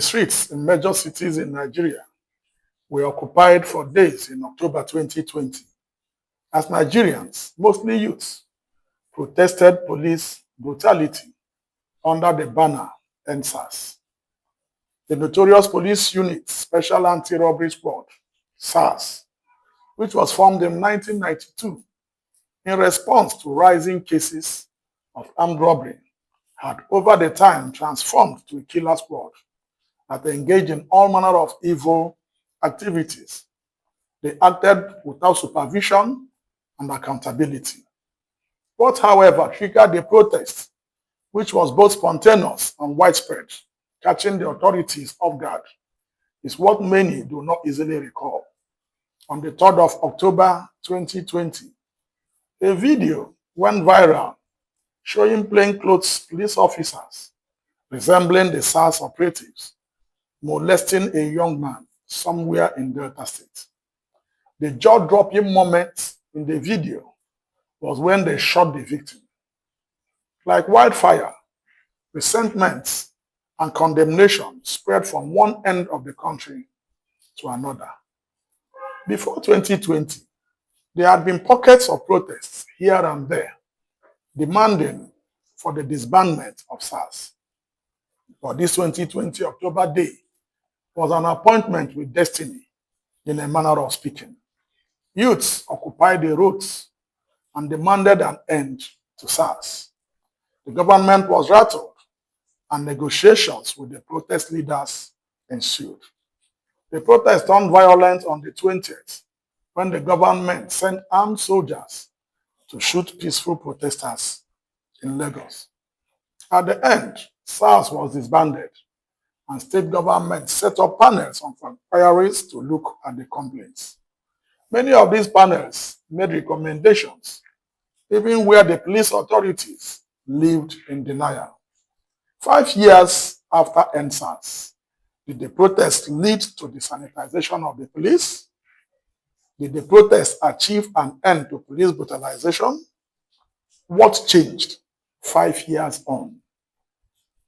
streets in major cities in Nigeria were occupied for days in October 2020 as Nigerians, mostly youths, protested police brutality under the banner Endsars. The notorious police unit, Special Anti-Robbery Squad, SARS, which was formed in 1992 in response to rising cases of armed robbery, had over the time transformed to a killer squad that engaged in all manner of evil activities. They acted without supervision and accountability. What, however, triggered the protest, which was both spontaneous and widespread, catching the authorities off guard, is what many do not easily recall. On the 3rd of October 2020, a video went viral showing plainclothes police officers resembling the SARS operatives molesting a young man somewhere in Delta State. The jaw-dropping moment in the video was when they shot the victim. Like wildfire, resentment and condemnation spread from one end of the country to another. Before 2020, there had been pockets of protests here and there demanding for the disbandment of SARS. But this 2020 October day was an appointment with destiny in a manner of speaking. Youths occupied the roads and demanded an end to SARS. The government was rattled and negotiations with the protest leaders ensued. The protest turned violent on the 20th when the government sent armed soldiers to shoot peaceful protesters in Lagos. At the end, SARS was disbanded and state government set up panels of inquiries to look at the complaints. Many of these panels made recommendations, even where the police authorities lived in denial. 5 years after Endsars, did the protest lead to the sanitization of the police? Did the protest achieve an end to police brutalization? What changed 5 years on?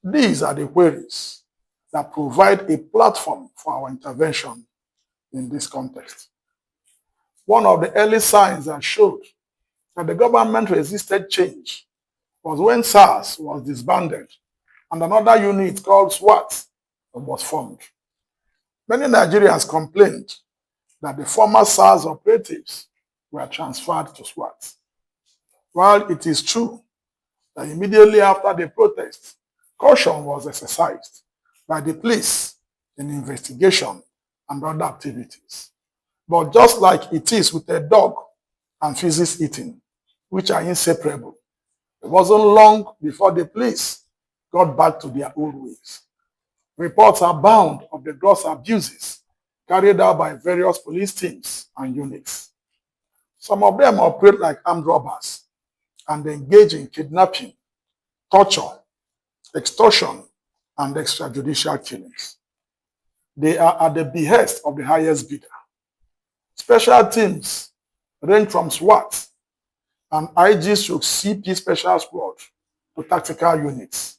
These are the queries that provide a platform for our intervention in this context. One of the early signs that showed that the government resisted change was when SARS was disbanded and another unit called SWAT was formed. Many Nigerians complained that the former SARS operatives were transferred to SWAT. While it is true that immediately after the protest, caution was exercised by the police in investigation and other activities. But just like it is with a dog and physics eating, which are inseparable, it wasn't long before the police got back to their old ways. Reports abound of the gross abuses carried out by various police teams and units. Some of them operate like armed robbers and engage in kidnapping, torture, extortion, and extrajudicial killings. They are at the behest of the highest bidder. Special teams range from SWAT and IG/CP Special Squad to tactical units.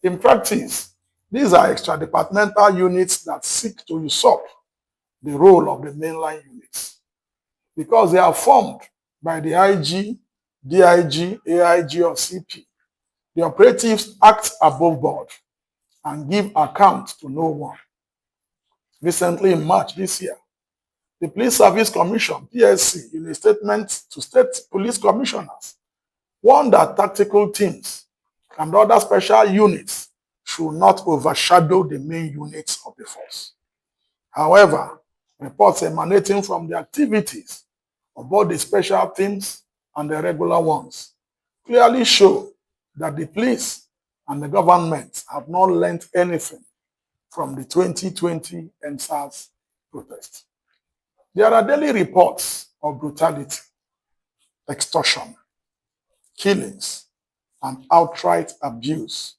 In practice, these are extra-departmental units that seek to usurp the role of the mainline units. Because they are formed by the IG, DIG, AIG, or CP, the operatives act above board and give account to no one. Recently, in March this year, the Police Service Commission, PSC, in a statement to state police commissioners, warned that tactical teams and other special units should not overshadow the main units of the force. However, reports emanating from the activities of both the special teams and the regular ones clearly show that the police and the government have not learned anything from the 2020 Endsars protest. There are daily reports of brutality, extortion, killings, and outright abuse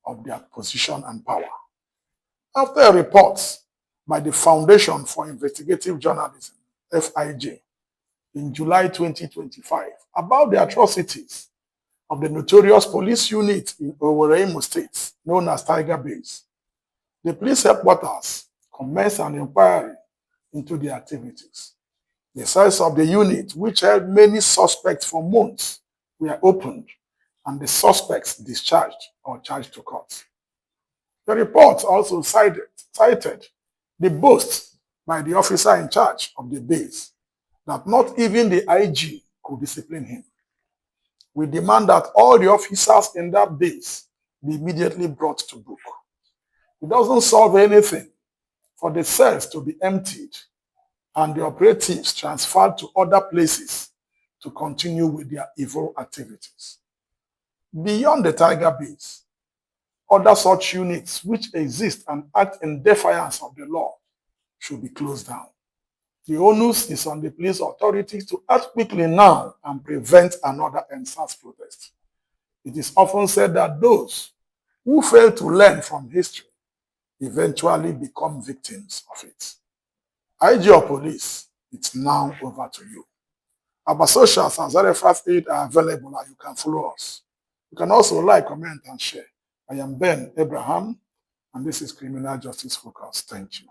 of their position and power. After a report by the Foundation for Investigative Journalism, FIJ, in July 2025 about the atrocities of the notorious police unit in Owerri, Imo State, known as Tiger Base, The police headquarters commenced an inquiry into the activities. The cells of the unit, which held many suspects for months, were opened and the suspects discharged or charged to court. The report also cited the boast by the officer in charge of the base that not even the IG could discipline him. We demand that all the officers in that base be immediately brought to book. It doesn't solve anything for the cells to be emptied and the operatives transferred to other places to continue with their evil activities. Beyond the Tiger base, other such units which exist and act in defiance of the law should be closed down. The onus is on the police authorities to act quickly now and prevent another Endsars protest. It is often said that those who fail to learn from history eventually become victims of it. IG of Police, it's now over to you. Our socials and Zarefat 8 are available and you can follow us. You can also like, comment, and share. I am Ben Abraham, and this is Criminal Justice Focus. Thank you.